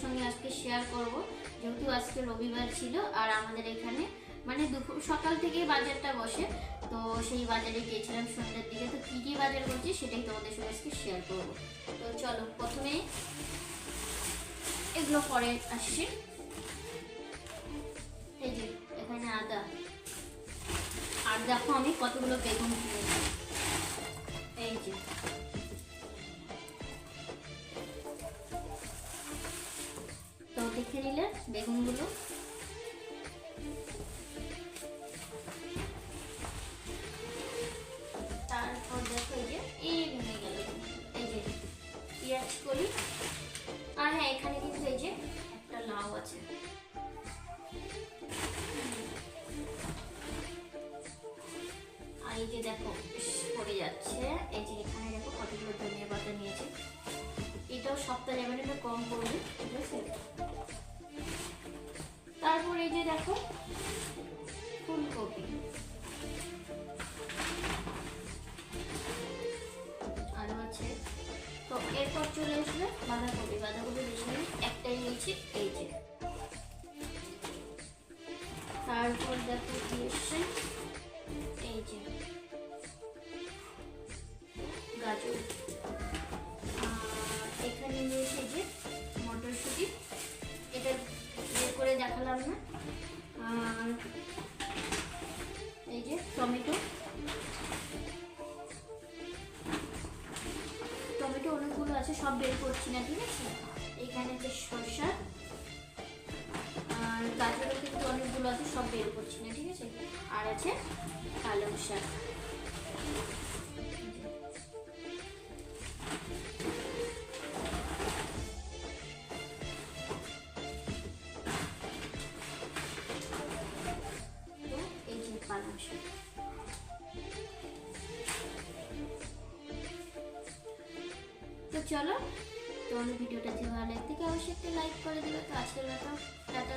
সঙ্গে আজকে শেয়ার করব, যেহেতু আজকে রবিবার ছিল আর আমাদের এখানে মানে দুপুর সকাল থেকে বাজারটা বসে, তো সেই বাজারে গিয়েছিলাম সন্ধ্যের দিকে। তো কী কী বাজার করছি সেটাই তোমাদের সঙ্গে আজকে শেয়ার করব। তো চলো, প্রথমে এগুলো পরে আসছি। এই যে এখানে আদা, আর দেখো আমি কতগুলো বেগুন কিনেছি। এই যে তো দেখে নিলে বেগুনগুলো। তারপর দেখো এই যে ভেঙে গেল, এই যে পেঁয়াজ করি। আর হ্যাঁ, এখানে কিন্তু এই যে একটা লাউ আছে। আর এই যে দেখো পড়ে যাচ্ছে। এই যে এখানে দেখো কতগুলো ধনিয়া পাতা নিয়েছে। এটাও সপ্তাহে যাবে, এটা কম পড়বে, ঠিক আছে। তারপর এই যে দেখো ফুলকপি, আরো আছে। তো এরপর চলে আসবে বাঁধাকপি। বাঁধাকপি বেশি নেই, একটাই নিয়েছি, এই যে। তারপর দেখো কি এসছে, এই যে গাজর। এখানে নিয়েছি যে মটরশুঁটি, এটা বের করে দেখালাম না। আর এই যে টমেটো, টমেটো অনেকগুলো আছে, সব বের করছি না, ঠিক আছে। এখানে যে শসা, আর গাজরও কিন্তু অনেকগুলো আছে, সব বের করছি না, ঠিক আছে। আর আছে পালং শাক। এই যে পালং শাক। তো চলো, তোমাদের ভিডিওটা যে ভালো লাগে থেকে অবশ্যই একটা লাইক করে দিবে। তো আজকের মতো টাটা।